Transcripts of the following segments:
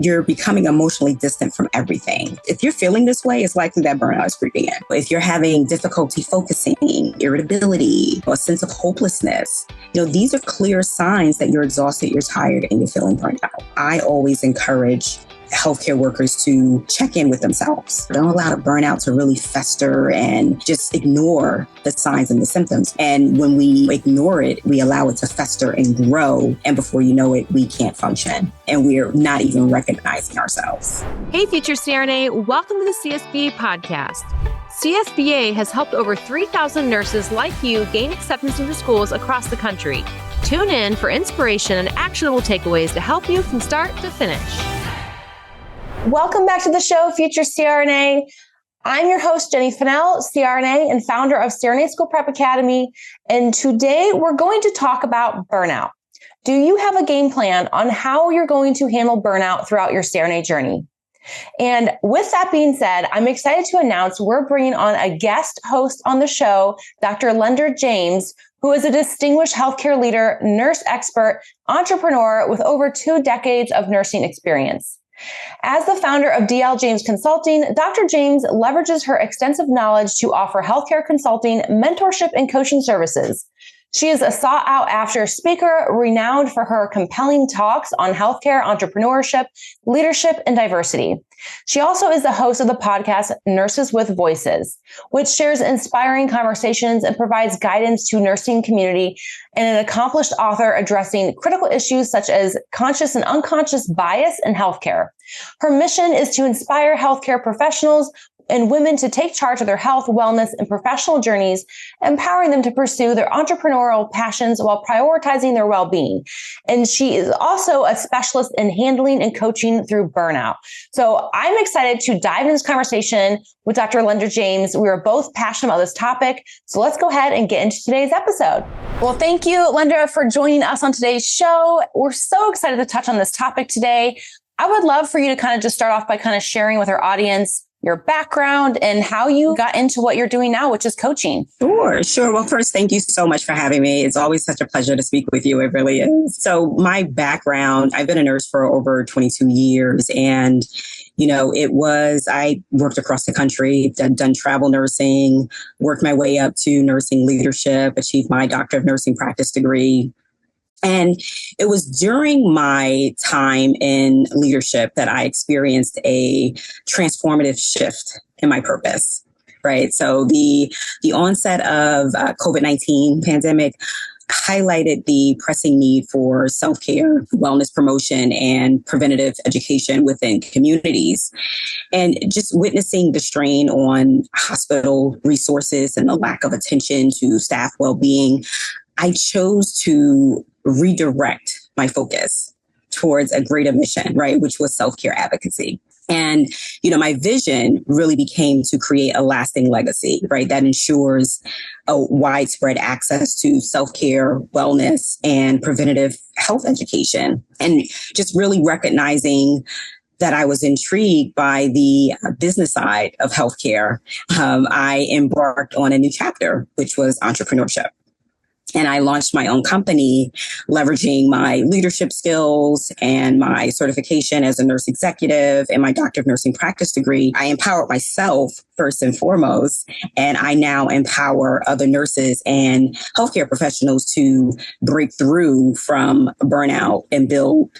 you're becoming emotionally distant from everything. If you're feeling this way, it's likely that burnout is creeping in. If you're having difficulty focusing, irritability, or a sense of hopelessness, these are clear signs that you're exhausted, you're tired, and you're feeling burnt out. I always encourage healthcare workers to check in with themselves. Don't allow the burnout to really fester and just ignore the signs and the symptoms. And when we ignore it, we allow it to fester and grow. And before you know it, we can't function. And we're not even recognizing ourselves. Hey, future CRNA, welcome to the CSBA podcast. CSBA has helped over 3,000 nurses like you gain acceptance into schools across the country. Tune in for inspiration and actionable takeaways to help you from start to finish. Welcome back to the show, Future CRNA. I'm your host, Jenny Fennell, CRNA and founder of CRNA School Prep Academy. And today we're going to talk about burnout. Do you have a game plan on how you're going to handle burnout throughout your CRNA journey? And with that being said, I'm excited to announce we're bringing on a guest host on the show, Dr. Lendra James, who is a distinguished healthcare leader, nurse expert, entrepreneur with over 2 decades of nursing experience. As the founder of DL James Consulting, Dr. James leverages her extensive knowledge to offer healthcare consulting, mentorship, and coaching services. She is a sought-out-after speaker, renowned for her compelling talks on healthcare, entrepreneurship, leadership, and diversity. She also is the host of the podcast Nurses with Voices, which shares inspiring conversations and provides guidance to nursing community, and an accomplished author addressing critical issues such as conscious and unconscious bias in healthcare. Her mission is to inspire healthcare professionals and women to take charge of their health, wellness, and professional journeys, empowering them to pursue their entrepreneurial passions while prioritizing their well-being. And she is also a specialist in handling and coaching through burnout. So I'm excited to dive into this conversation with Dr. Lendra James. We are both passionate about this topic. So let's go ahead and get into today's episode. Well, thank you, Lendra, for joining us on today's show. We're so excited to touch on this topic today. I would love for you to kind of just start off by kind of sharing with our audience your background and how you got into what you're doing now, which is coaching. Sure. Well, first, thank you so much for having me. It's always such a pleasure to speak with you. It really is. So my background, I've been a nurse for over 22 years. And, I worked across the country, done travel nursing, worked my way up to nursing leadership, achieved my Doctor of Nursing practice degree. And it was during my time in leadership that I experienced a transformative shift in my purpose, right? So the onset of COVID-19 pandemic highlighted the pressing need for self-care, wellness promotion, and preventative education within communities. And just witnessing the strain on hospital resources and the lack of attention to staff well-being, I chose to redirect my focus towards a greater mission, right, which was self-care advocacy. And, my vision really became to create a lasting legacy, right, that ensures a widespread access to self-care, wellness, and preventative health education. And just really recognizing that I was intrigued by the business side of healthcare, I embarked on a new chapter, which was entrepreneurship. And I launched my own company, leveraging my leadership skills and my certification as a nurse executive and my Doctor of Nursing practice degree. I empowered myself first and foremost, and I now empower other nurses and healthcare professionals to break through from burnout and build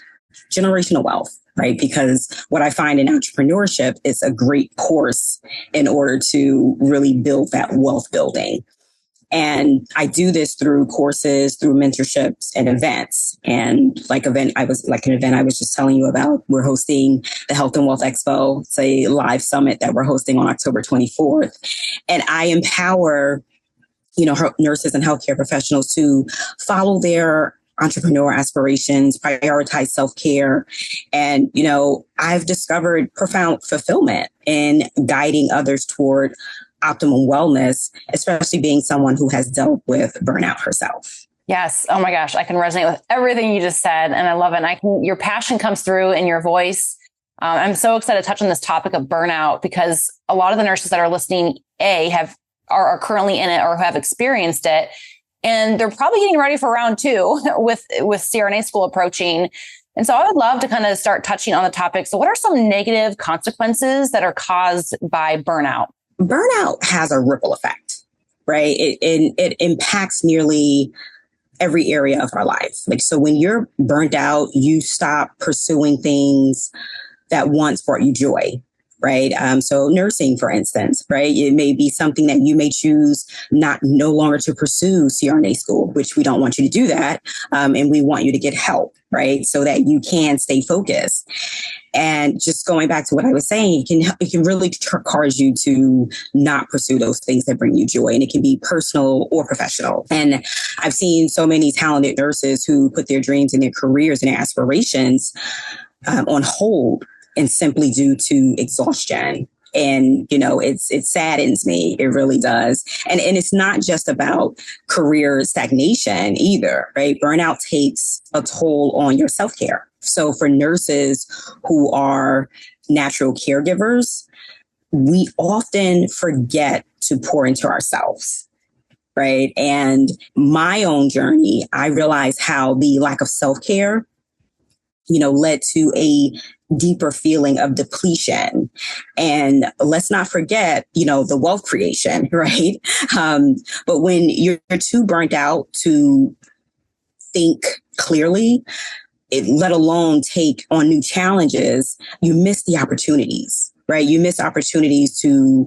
generational wealth. Right? Because what I find in entrepreneurship is a great course in order to really build that wealth building. And I do this through courses, through mentorships and events. And an event I was just telling you about, we're hosting the Health and Wealth Expo. It's a live summit that we're hosting on October 24th. And I empower, nurses and healthcare professionals to follow their entrepreneur aspirations, prioritize self-care. And, I've discovered profound fulfillment in guiding others toward optimal wellness, especially being someone who has dealt with burnout herself. Yes. Oh my gosh. I can resonate with everything you just said. And I love it. And your passion comes through in your voice. I'm so excited to touch on this topic of burnout because a lot of the nurses that are listening, are currently in it or have experienced it. And they're probably getting ready for round 2 with CRNA school approaching. And so I would love to kind of start touching on the topic. So what are some negative consequences that are caused by burnout? Burnout has a ripple effect, right? It impacts nearly every area of our life. Like, so when you're burnt out, you stop pursuing things that once brought you joy, right? So nursing, for instance, right? It may be something that you may choose no longer to pursue CRNA school, which we don't want you to do that. And we want you to get help, right? So that you can stay focused. And just going back to what I was saying, it can really cause you to not pursue those things that bring you joy. And it can be personal or professional. And I've seen so many talented nurses who put their dreams and their careers and their aspirations on hold, and simply due to exhaustion. And, it saddens me. It really does. And it's not just about career stagnation either, right? Burnout takes a toll on your self-care. So for nurses who are natural caregivers, we often forget to pour into ourselves, right? And my own journey, I realized how the lack of self-care, led to a deeper feeling of depletion. And let's not forget, the wealth creation, right? But when you're too burnt out to think clearly, let alone take on new challenges, you miss the opportunities, right? You miss opportunities to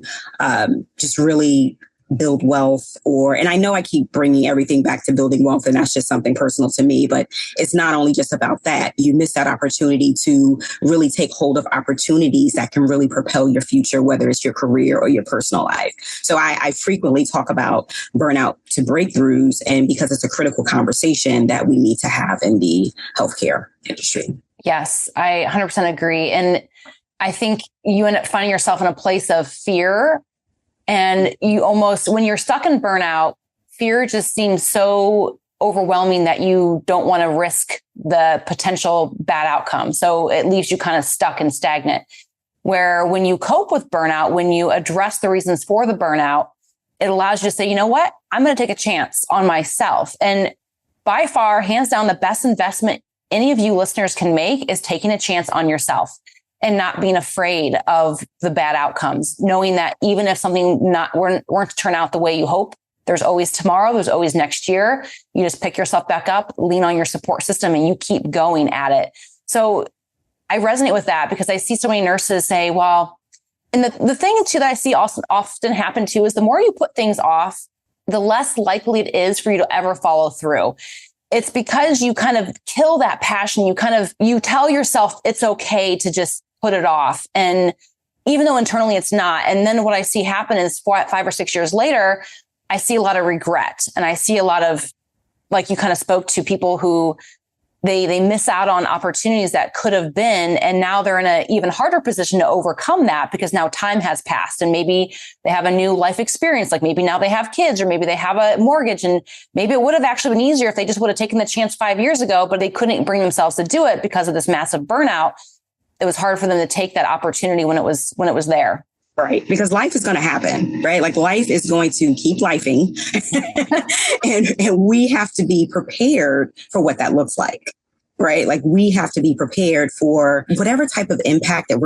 just really build wealth and I know I keep bringing everything back to building wealth, and that's just something personal to me, but it's not only just about that. You miss that opportunity to really take hold of opportunities that can really propel your future, whether it's your career or your personal life. So I frequently talk about burnout to breakthroughs, and because it's a critical conversation that we need to have in the healthcare industry. Yes, I 100% agree. And I think you end up finding yourself in a place of fear. And you almost, when you're stuck in burnout, fear just seems so overwhelming that you don't want to risk the potential bad outcome. So it leaves you kind of stuck and stagnant. Where when you cope with burnout, when you address the reasons for the burnout, it allows you to say, you know what, I'm going to take a chance on myself. And by far, hands down, the best investment any of you listeners can make is taking a chance on yourself. And not being afraid of the bad outcomes, knowing that even if something weren't to turn out the way you hope, there's always tomorrow, there's always next year. You just pick yourself back up, lean on your support system, and you keep going at it. So I resonate with that because I see so many nurses say, well, and the thing too that I see often happen too is the more you put things off, the less likely it is for you to ever follow through. It's because you kind of kill that passion. You tell yourself it's okay to just put it off. And even though internally it's not. And then what I see happen is 5 or 6 years later, I see a lot of regret. And I see a lot of, like you kind of spoke to, people who they miss out on opportunities that could have been. And now they're in an even harder position to overcome that because now time has passed and maybe they have a new life experience. Like maybe now they have kids or maybe they have a mortgage, and maybe it would have actually been easier if they just would have taken the chance 5 years ago, but they couldn't bring themselves to do it because of this massive burnout. It was hard for them to take that opportunity when it was there. Right. Because life is going to happen, right? Like life is going to keep lifing and we have to be prepared for what that looks like. Right. Like we have to be prepared for whatever type of impact that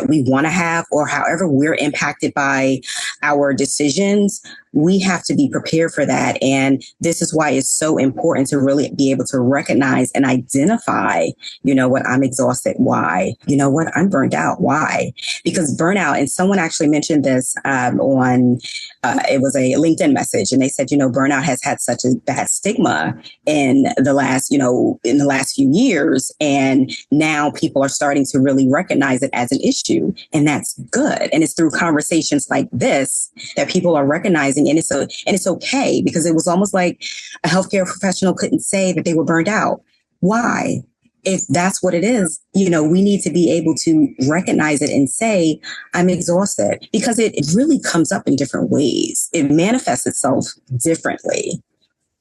we want to have, or however we're impacted by our decisions. We have to be prepared for that. And this is why it's so important to really be able to recognize and identify, what, I'm exhausted. Why? What, I'm burned out. Why? Because burnout, and someone actually mentioned this it was a LinkedIn message, and they said, burnout has had such a bad stigma in the last few years. And now people are starting to really recognize it as an issue. And that's good. And it's through conversations like this that people are recognizing. And it's okay, because it was almost like a healthcare professional couldn't say that they were burned out. Why? If that's what it is, we need to be able to recognize it and say, I'm exhausted, because it really comes up in different ways. It manifests itself differently.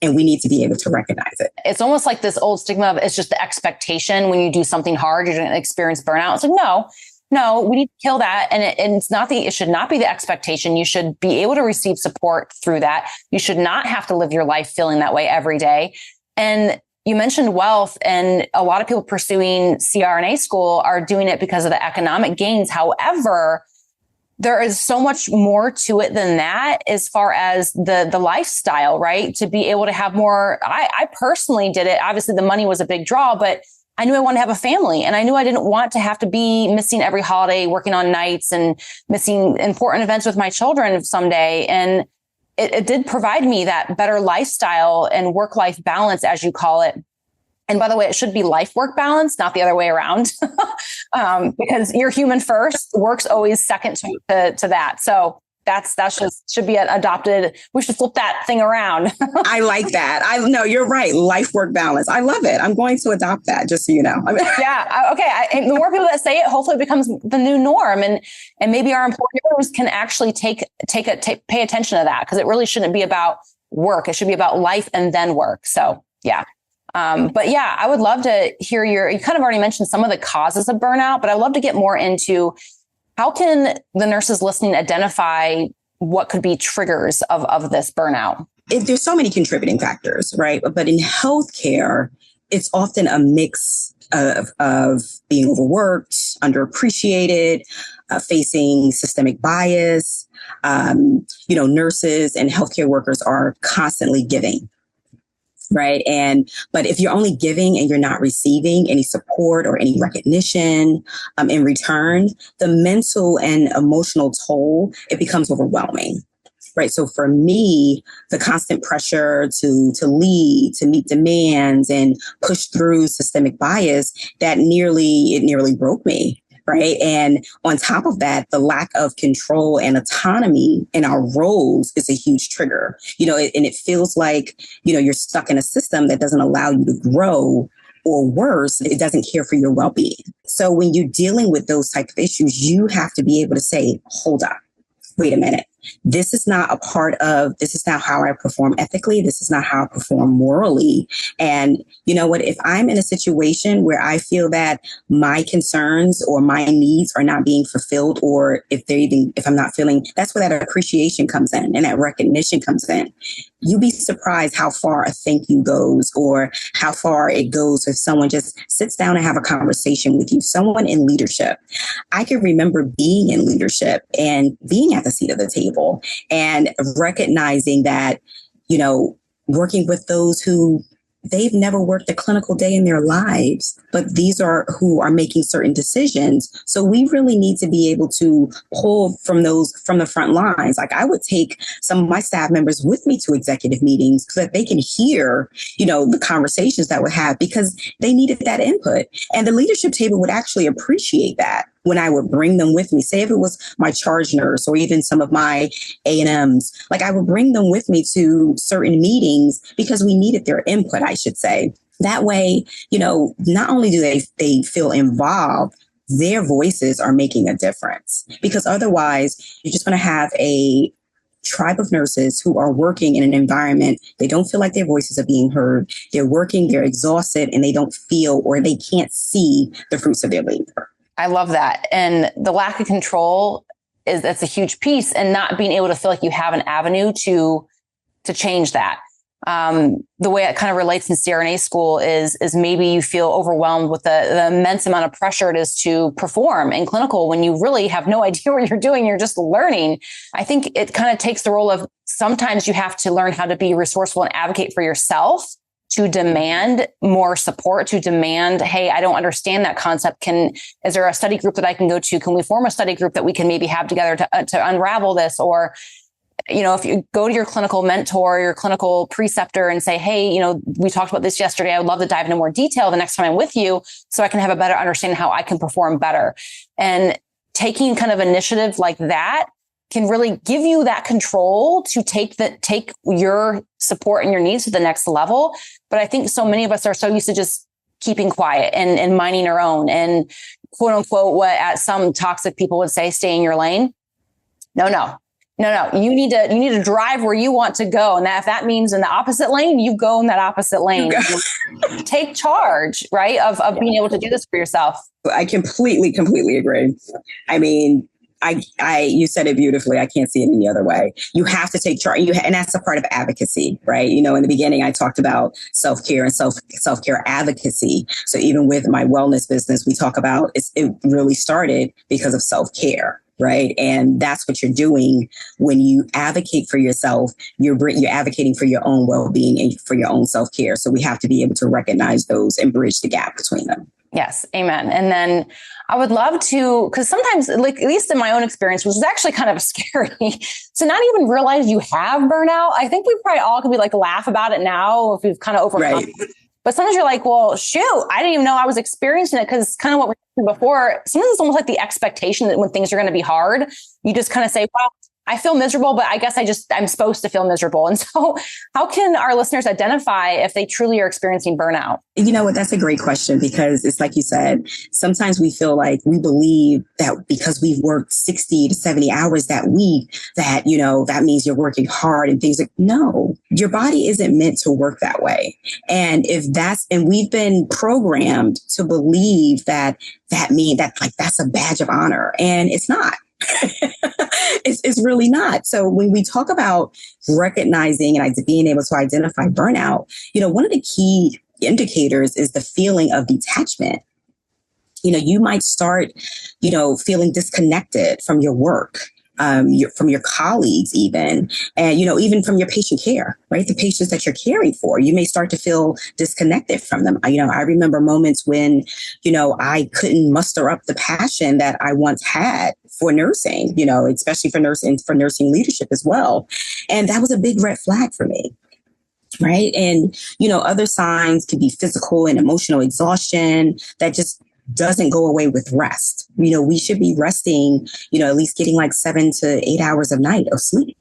And we need to be able to recognize it. It's almost like this old stigma of it's just the expectation when you do something hard, you're going to experience burnout. It's like, no, we need to kill that. And it should not be the expectation. You should be able to receive support through that. You should not have to live your life feeling that way every day. And you mentioned wealth, and a lot of people pursuing CRNA school are doing it because of the economic gains. However, there is so much more to it than that as far as the lifestyle, right? To be able to have more. I personally did it. Obviously, the money was a big draw, but I knew I wanted to have a family, and I knew I didn't want to have to be missing every holiday, working on nights and missing important events with my children someday. And it did provide me that better lifestyle and work-life balance, as you call it. And by the way, it should be life-work balance, not the other way around, because you're human first. Work's always second to that. So that's just should be adopted. We should flip that thing around. I like that. No, you're right. Life-work balance. I love it. I'm going to adopt that, just so you know. Yeah. Okay. The more people that say it, hopefully it becomes the new norm, and maybe our employers can actually pay attention to that, because it really shouldn't be about work. It should be about life and then work. So yeah. But yeah, I would love to hear you kind of already mentioned some of the causes of burnout, but I'd love to get more into how can the nurses listening identify what could be triggers of this burnout? There's so many contributing factors, right? But in healthcare, it's often a mix of being overworked, underappreciated, facing systemic bias. Nurses and healthcare workers are constantly giving. Right. But if you're only giving and you're not receiving any support or any recognition in return, the mental and emotional toll, it becomes overwhelming. Right. So for me, the constant pressure to lead, to meet demands and push through systemic bias, it nearly broke me. Right. And on top of that, the lack of control and autonomy in our roles is a huge trigger, and it feels like, you're stuck in a system that doesn't allow you to grow, or worse, it doesn't care for your well-being. So when you're dealing with those type of issues, you have to be able to say, hold up, wait a minute. This is not how I perform ethically. This is not how I perform morally. And you know what? If I'm in a situation where I feel that my concerns or my needs are not being fulfilled, or if I'm not feeling, that's where that appreciation comes in and that recognition comes in. You'd be surprised how far a thank you goes, or how far it goes if someone just sits down and have a conversation with you, someone in leadership. I can remember being in leadership and being at the seat of the table and recognizing that, working with those who they've never worked a clinical day in their lives, but these are who are making certain decisions. So we really need to be able to pull from the front lines. Like I would take some of my staff members with me to executive meetings so that they can hear, the conversations that we have, because they needed that input. And the leadership table would actually appreciate that when I would bring them with me. Say if it was my charge nurse or even some of my A&Ms, like I would bring them with me to certain meetings because we needed their input, I should say. That way, not only do they feel involved, their voices are making a difference, because otherwise you're just going to have a tribe of nurses who are working in an environment. They don't feel like their voices are being heard. They're working, they're exhausted, and they don't feel, or they can't see the fruits of their labor. I love that. And the lack of control that's a huge piece, and not being able to feel like you have an avenue to change that. The way it kind of relates in CRNA school is maybe you feel overwhelmed with the immense amount of pressure it is to perform in clinical when you really have no idea what you're doing. You're just learning. I think it kind of takes the role of sometimes you have to learn how to be resourceful and advocate for yourself, to demand more support, to demand, hey, I don't understand that concept. Is there a study group that I can go to? Can we form a study group that we can maybe have together to unravel this? Or, if you go to your clinical mentor, your clinical preceptor and say, hey, we talked about this yesterday. I would love to dive into more detail the next time I'm with you so I can have a better understanding how I can perform better. And taking kind of initiative like that can really give you that control to take your support and your needs to the next level. But I think so many of us are so used to just keeping quiet and minding our own and quote unquote, what some toxic people would say, stay in your lane. No. You need to drive where you want to go. And if that means in the opposite lane, you go in that opposite lane. Take charge, right? Of being able to do this for yourself. I completely agree. I mean, You said it beautifully. I can't see it any other way. You have to take charge, and that's a part of advocacy, right? You know, in the beginning, I talked about self-care and self-care advocacy. So even with my wellness business, we talk about it really started because of self-care, right? And that's what you're doing when you advocate for yourself. You're advocating for your own well-being and for your own self-care. So we have to be able to recognize those and bridge the gap between them. Yes. Amen. And then I would love to, because sometimes, like, at least in my own experience, which is actually kind of scary, to not even realize you have burnout. I think we probably all could be like laugh about it now if we've kind of overcome it. But sometimes you're like, well, shoot, I didn't even know I was experiencing it, because kind of what we said before, sometimes it's almost like the expectation that when things are going to be hard, you just kind of say, well, I feel miserable, but I guess I'm supposed to feel miserable. And so how can our listeners identify if they truly are experiencing burnout? You know what? That's a great question, because it's like you said, sometimes we feel like we believe that because we've worked 60 to 70 hours that week, that, you know, that means you're working hard and things like, no, your body isn't meant to work that way. And we've been programmed to believe that's a badge of honor, and it's not. It's really not. So when we talk about recognizing and being able to identify burnout, you know, one of the key indicators is the feeling of detachment. You know, you might start, you know, feeling disconnected from your work, from your colleagues even, and, you know, even from your patient care, right? The patients that you're caring for, you may start to feel disconnected from them. You know, I remember moments when, you know, I couldn't muster up the passion that I once had for nursing, you know, especially for nursing leadership as well. And that was a big red flag for me. Right. And, you know, other signs could be physical and emotional exhaustion that just doesn't go away with rest. You know, we should be resting, you know, at least getting like 7 to 8 hours of night of sleep.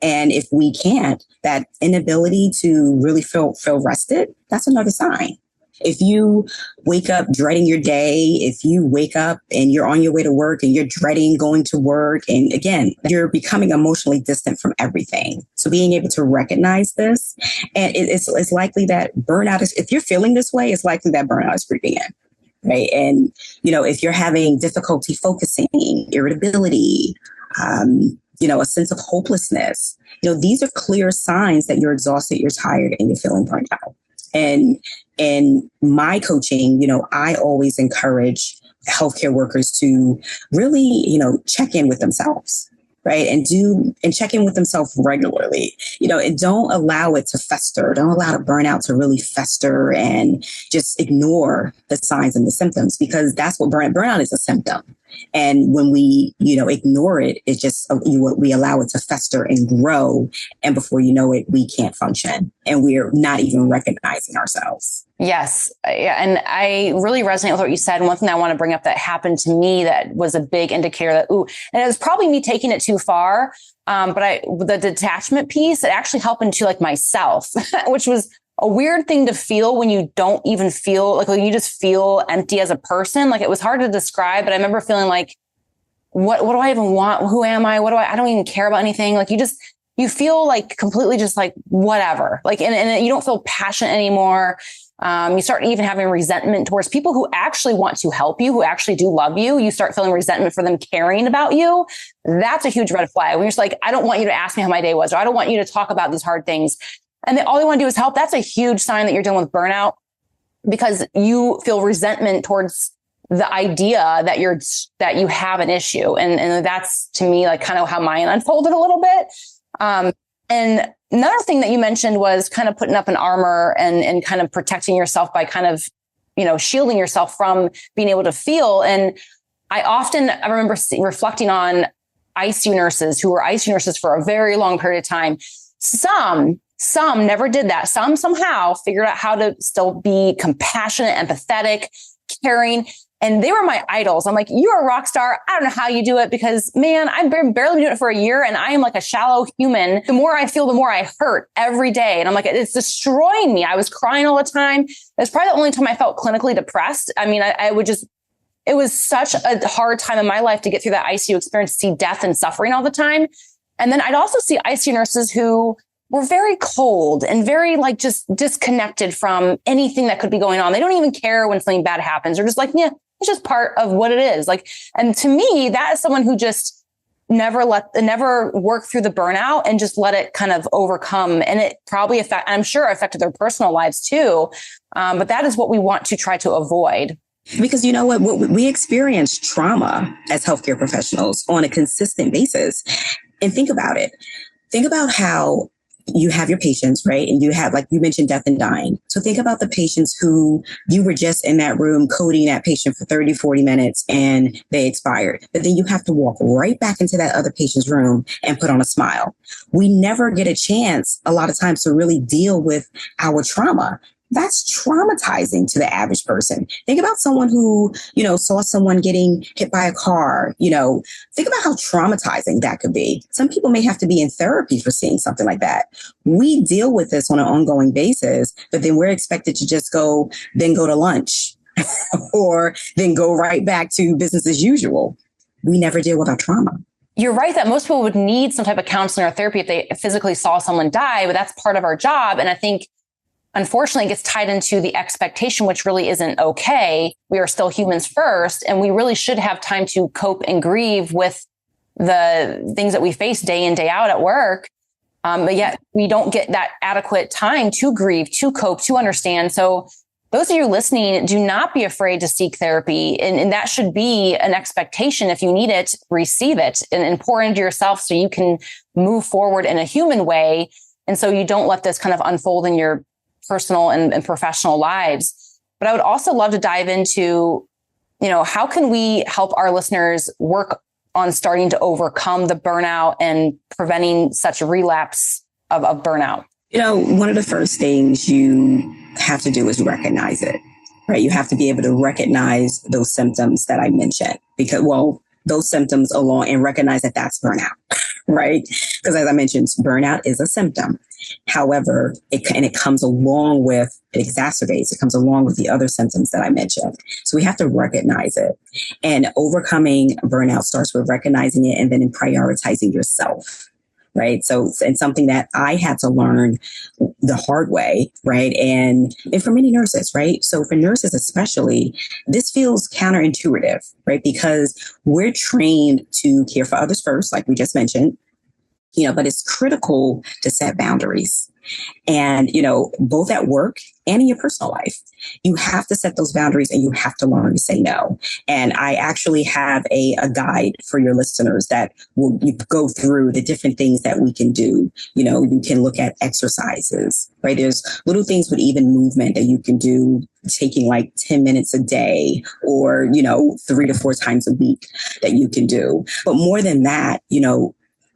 And if we can't, that inability to really feel rested, that's another sign. If you wake up dreading your day, if you wake up and you're on your way to work and you're dreading going to work, and again, you're becoming emotionally distant from everything. So being able to recognize this, and it's likely that burnout is, if you're feeling this way, it's likely that burnout is creeping in. Right. And, you know, if you're having difficulty focusing, irritability, you know, a sense of hopelessness, you know, these are clear signs that you're exhausted, you're tired, and you're feeling burnt out. And in my coaching, you know, I always encourage healthcare workers to really, you know, check in with themselves. Right. And check in with themselves regularly, you know, and don't allow it to fester. Don't allow the burnout to really fester and just ignore the signs and the symptoms, because that's what burnout is, a symptom. And when we, you know, ignore it, it just, we allow it to fester and grow. And before you know it, we can't function, and we're not even recognizing ourselves. Yes. And I really resonate with what you said. And one thing I want to bring up that happened to me that was a big indicator that, and it was probably me taking it too far. But the detachment piece, it actually helped into like myself, which was a weird thing to feel when you don't even feel like you just feel empty as a person. Like, it was hard to describe, but I remember feeling like, what do I even want? Who am I? I don't even care about anything. Like, you feel like completely just like whatever, like, and you don't feel passionate anymore. You start even having resentment towards people who actually want to help you, who actually do love you. You start feeling resentment for them caring about you. That's a huge red flag. When you're just like, I don't want you to ask me how my day was, or I don't want you to talk about these hard things. And all they want to do is help. That's a huge sign that you're dealing with burnout, because you feel resentment towards the idea that you have an issue. And that's, to me, like kind of how mine unfolded a little bit. And another thing that you mentioned was kind of putting up an armor and kind of protecting yourself by kind of, you know, shielding yourself from being able to feel. And I remember reflecting on ICU nurses who were ICU nurses for a very long period of time. Some never did that. Some somehow figured out how to still be compassionate, empathetic, caring. And they were my idols. I'm like, you're a rock star. I don't know how you do it, because, man, I've barely been doing it for a year and I am like a shallow human. The more I feel, the more I hurt every day. And I'm like, it's destroying me. I was crying all the time. It's probably the only time I felt clinically depressed. I mean, it was such a hard time in my life to get through that ICU experience, to see death and suffering all the time. And then I'd also see ICU nurses who were very cold and very like just disconnected from anything that could be going on. They don't even care when something bad happens. They're just like, yeah, it's just part of what it is. Like, and to me, that is someone who just never work through the burnout and just let it kind of overcome. And it probably I'm sure affected their personal lives too. But that is what we want to try to avoid. Because you know what we experience trauma as healthcare professionals on a consistent basis. And think about it. Think about how you have your patients, right? And you have, like you mentioned, death and dying. So think about the patients who you were just in that room coding that patient for 30, 40 minutes and they expired. But then you have to walk right back into that other patient's room and put on a smile. We never get a chance a lot of times to really deal with our trauma. That's traumatizing to the average person. Think about someone who, saw someone getting hit by a car, think about how traumatizing that could be. Some people may have to be in therapy for seeing something like that. We deal with this on an ongoing basis, but then we're expected to just go to lunch or then go right back to business as usual. We never deal with our trauma. You're right that most people would need some type of counseling or therapy if they physically saw someone die, but that's part of our job. And I think unfortunately, it gets tied into the expectation, which really isn't okay. We are still humans first, and we really should have time to cope and grieve with the things that we face day in, day out at work. But yet we don't get that adequate time to grieve, to cope, to understand. So those of you listening, do not be afraid to seek therapy. And that should be an expectation. If you need it, receive it and pour into yourself so you can move forward in a human way. And so you don't let this kind of unfold in your personal and professional lives. But I would also love to dive into, how can we help our listeners work on starting to overcome the burnout and preventing such a relapse of burnout? One of the first things you have to do is recognize it, right? You have to be able to recognize those symptoms that I mentioned those symptoms alone and recognize that that's burnout, right? Because as I mentioned, burnout is a symptom. However, it comes along with, it exacerbates, it comes along with the other symptoms that I mentioned. So we have to recognize it. And overcoming burnout starts with recognizing it and then in prioritizing yourself. Right. So, and something that I had to learn the hard way. Right. And for many nurses. Right. So for nurses, especially, this feels counterintuitive. Right. Because we're trained to care for others first, like we just mentioned, but it's critical to set boundaries. And, both at work and in your personal life, you have to set those boundaries and you have to learn to say no. And I actually have a guide for your listeners that will go through the different things that we can do. You can look at exercises, right? There's little things with even movement that you can do, taking like 10 minutes a day or, 3 to 4 times a week that you can do. But more than that,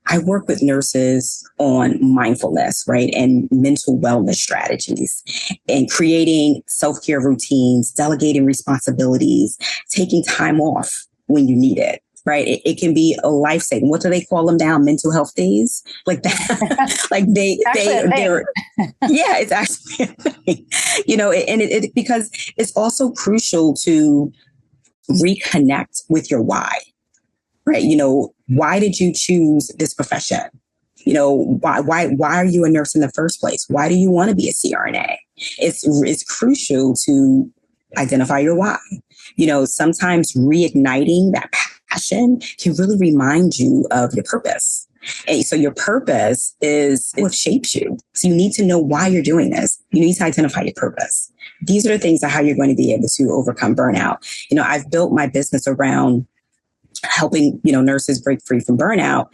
I work with nurses on mindfulness, right? And mental wellness strategies and creating self-care routines, delegating responsibilities, taking time off when you need it, right? It can be a life-saving. What do they call them now? Mental health days? Like that. Like they're yeah, it's actually a thing. And because it's also crucial to reconnect with your why. Right. Why did you choose this profession? Why are you a nurse in the first place? Why do you want to be a CRNA? It's crucial to identify your why. Sometimes reigniting that passion can really remind you of your purpose. And so your purpose is what shapes you. So you need to know why you're doing this. You need to identify your purpose. These are the things of how you're going to be able to overcome burnout. I've built my business around helping, nurses break free from burnout.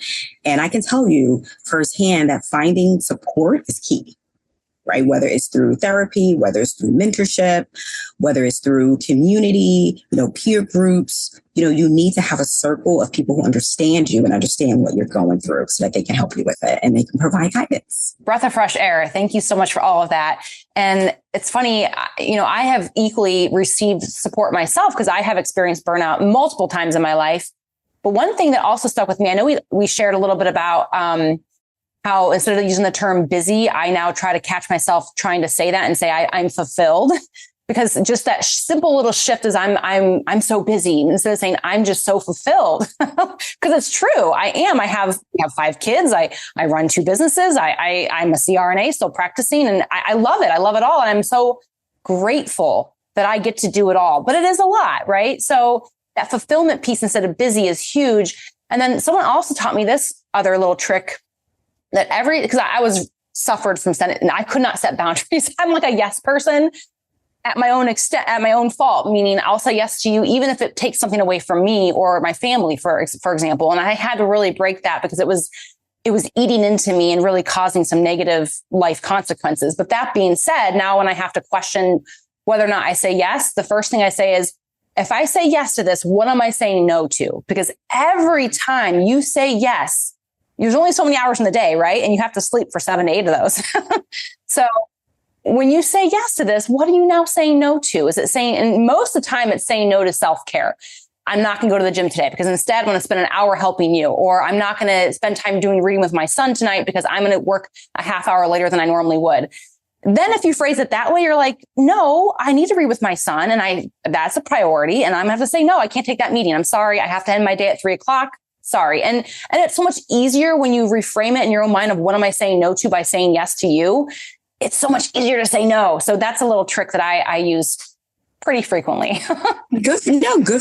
And I can tell you firsthand that finding support is key, right? Whether it's through therapy, whether it's through mentorship, whether it's through community, peer groups, you need to have a circle of people who understand you and understand what you're going through so that they can help you with it and they can provide guidance. Breath of fresh air. Thank you so much for all of that. And it's funny, I have equally received support myself because I have experienced burnout multiple times in my life. But one thing that also stuck with me, I know we shared a little bit about how instead of using the term busy, I now try to catch myself trying to say that and say I'm fulfilled, because just that simple little shift is I'm so busy instead of saying I'm just so fulfilled, because it's true. I am. I have 5 kids. I run 2 businesses. I'm a CRNA still practicing, and I love it. I love it all, and I'm so grateful that I get to do it all. But it is a lot, right? So that fulfillment piece instead of busy is huge. And then someone also taught me this other little trick that because I was suffered from setting, and I could not set boundaries. I'm like a yes person at my own extent, at my own fault, meaning I'll say yes to you, even if it takes something away from me or my family, for example. And I had to really break that because it was eating into me and really causing some negative life consequences. But that being said, now when I have to question whether or not I say yes, the first thing I say is, if I say yes to this, what am I saying no to? Because every time you say yes, there's only so many hours in the day, right? And you have to sleep for 7 to 8 of those. So when you say yes to this, what are you now saying no to? Is it saying, and most of the time it's saying no to self-care. I'm not going to go to the gym today because instead I'm going to spend an hour helping you, or I'm not going to spend time doing reading with my son tonight because I'm going to work a half hour later than I normally would. Then if you phrase it that way, you're like, no, I need to read with my son. And that's a priority. And I'm going to have to say, no, I can't take that meeting. I'm sorry. I have to end my day at 3:00. Sorry. And it's so much easier when you reframe it in your own mind of what am I saying no to by saying yes to you. It's so much easier to say no. So that's a little trick that I use pretty frequently. Good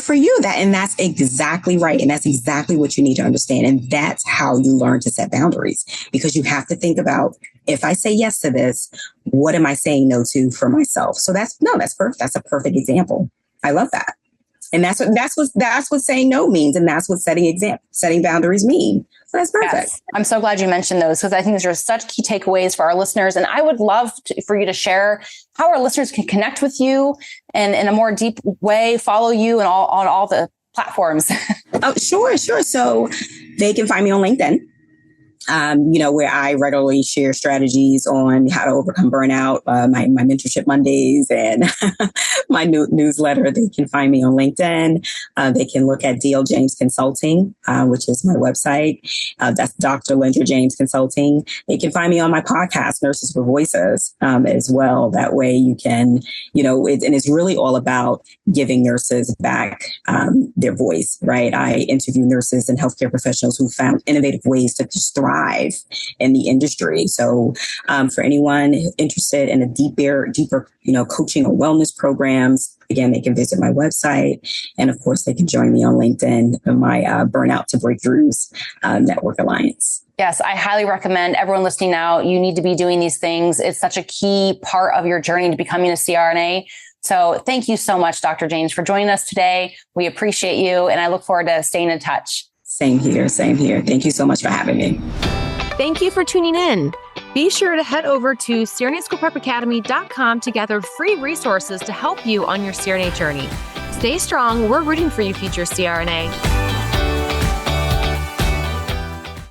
for you. That's exactly right. And that's exactly what you need to understand. And that's how you learn to set boundaries, because you have to think about, if I say yes to this, what am I saying no to for myself? So that's perfect. That's a perfect example. I love that. And that's what saying no means. And that's what setting boundaries mean. So that's perfect. Yes. I'm so glad you mentioned those, because I think these are such key takeaways for our listeners. And I would love for you to share how our listeners can connect with you and in a more deep way, follow you and on all the platforms. Oh, sure. So they can find me on LinkedIn. Where I regularly share strategies on how to overcome burnout, my mentorship Mondays and my newsletter. They can find me on LinkedIn. They can look at DL James Consulting, which is my website. That's Dr. Lendra James Consulting. They can find me on my podcast, Nurses with Voices, as well. That way you can, and it's really all about giving nurses back their voice, right? I interview nurses and healthcare professionals who found innovative ways to just thrive in the industry. So for anyone interested in a deeper, coaching or wellness programs, again, they can visit my website. And of course, they can join me on LinkedIn in my Burnout to Breakthroughs Network Alliance. Yes, I highly recommend everyone listening now. You need to be doing these things. It's such a key part of your journey to becoming a CRNA. So thank you so much, Dr. James, for joining us today. We appreciate you. And I look forward to staying in touch. Same here. Thank you so much for having me. Thank you for tuning in. Be sure to head over to CRNAschoolprepacademy.com to gather free resources to help you on your CRNA journey. Stay strong. We're rooting for you, future CRNA.